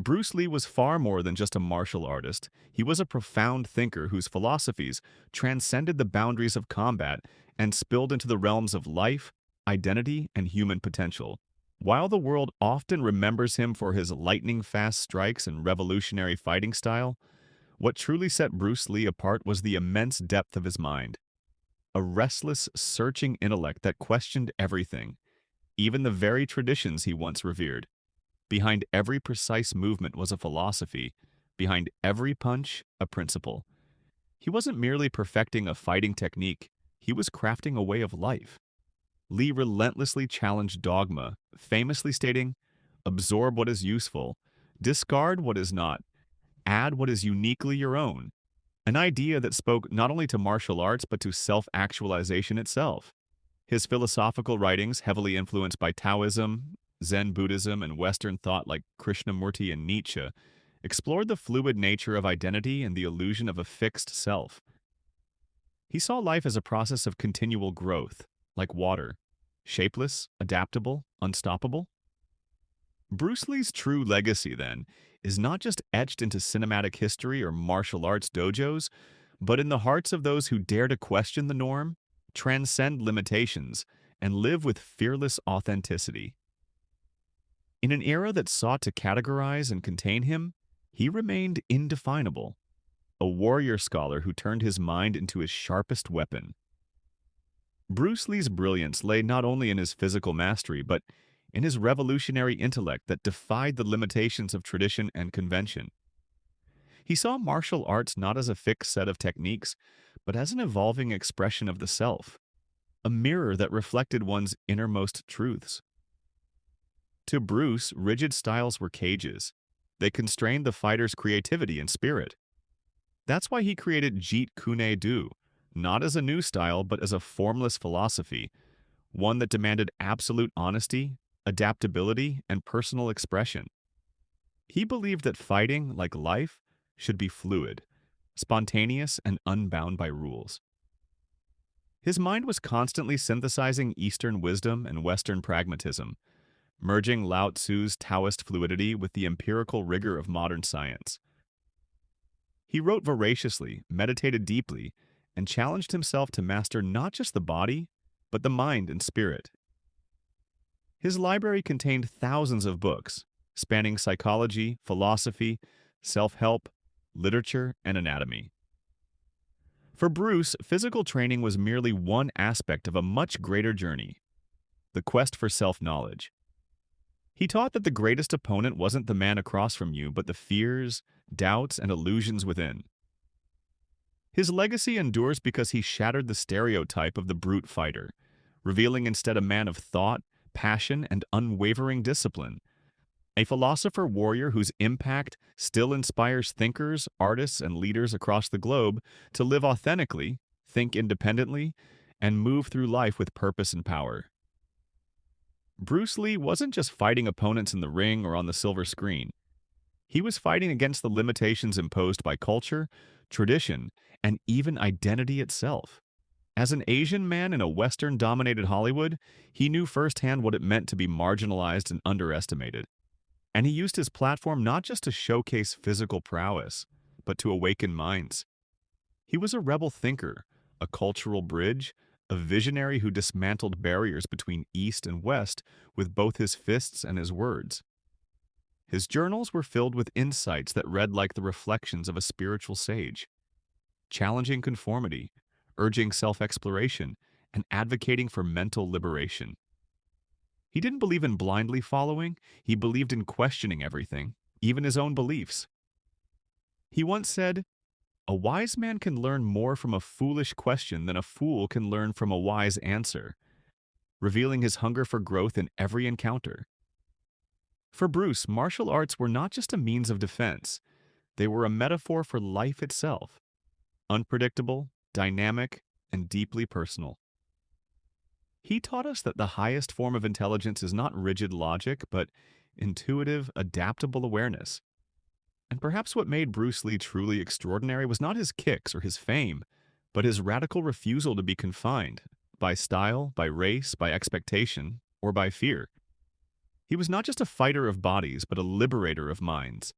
Bruce Lee was far more than just a martial artist. He was a profound thinker whose philosophies transcended the boundaries of combat and spilled into the realms of life, identity, and human potential. While the world often remembers him for his lightning-fast strikes and revolutionary fighting style, what truly set Bruce Lee apart was the immense depth of his mind. A restless, searching intellect that questioned everything, even the very traditions he once revered. Behind every precise movement was a philosophy, behind every punch, a principle. He wasn't merely perfecting a fighting technique, he was crafting a way of life. Lee relentlessly challenged dogma, famously stating, "Absorb what is useful, discard what is not, add what is uniquely your own," an idea that spoke not only to martial arts but to self-actualization itself. His philosophical writings, heavily influenced by Taoism, Zen Buddhism, and Western thought like Krishnamurti and Nietzsche, explored the fluid nature of identity and the illusion of a fixed self. He saw life as a process of continual growth, like water, shapeless, adaptable, unstoppable. Bruce Lee's true legacy, then, is not just etched into cinematic history or martial arts dojos, but in the hearts of those who dare to question the norm, transcend limitations, and live with fearless authenticity. In an era that sought to categorize and contain him, he remained indefinable, a warrior scholar who turned his mind into his sharpest weapon. Bruce Lee's brilliance lay not only in his physical mastery, but in his revolutionary intellect that defied the limitations of tradition and convention. He saw martial arts not as a fixed set of techniques, but as an evolving expression of the self, a mirror that reflected one's innermost truths. To Bruce, rigid styles were cages. They constrained the fighter's creativity and spirit. That's why he created Jeet Kune Do, not as a new style, but as a formless philosophy, one that demanded absolute honesty, adaptability, and personal expression. He believed that fighting, like life, should be fluid, spontaneous, and unbound by rules. His mind was constantly synthesizing Eastern wisdom and Western pragmatism, merging Lao Tzu's Taoist fluidity with the empirical rigor of modern science. He wrote voraciously, meditated deeply, and challenged himself to master not just the body, but the mind and spirit. His library contained thousands of books, spanning psychology, philosophy, self-help, literature, and anatomy. For Bruce, physical training was merely one aspect of a much greater journey, the quest for self-knowledge. He taught that the greatest opponent wasn't the man across from you, but the fears, doubts, and illusions within. His legacy endures because he shattered the stereotype of the brute fighter, revealing instead a man of thought, passion, and unwavering discipline. A philosopher warrior whose impact still inspires thinkers, artists, and leaders across the globe to live authentically, think independently, and move through life with purpose and power. Bruce Lee wasn't just fighting opponents in the ring or on the silver screen. He was fighting against the limitations imposed by culture, tradition, and even identity itself. As an Asian man in a Western-dominated Hollywood, he knew firsthand what it meant to be marginalized and underestimated. And he used his platform not just to showcase physical prowess, but to awaken minds. He was a rebel thinker, a cultural bridge, a visionary who dismantled barriers between East and West with both his fists and his words. His journals were filled with insights that read like the reflections of a spiritual sage, challenging conformity, urging self-exploration, and advocating for mental liberation. He didn't believe in blindly following, he believed in questioning everything, even his own beliefs. He once said, "A wise man can learn more from a foolish question than a fool can learn from a wise answer," revealing his hunger for growth in every encounter. For Bruce, martial arts were not just a means of defense, they were a metaphor for life itself, unpredictable, dynamic, and deeply personal. He taught us that the highest form of intelligence is not rigid logic, but intuitive, adaptable awareness. And perhaps what made Bruce Lee truly extraordinary was not his kicks or his fame, but his radical refusal to be confined by style, by race, by expectation, or by fear. He was not just a fighter of bodies, but a liberator of minds.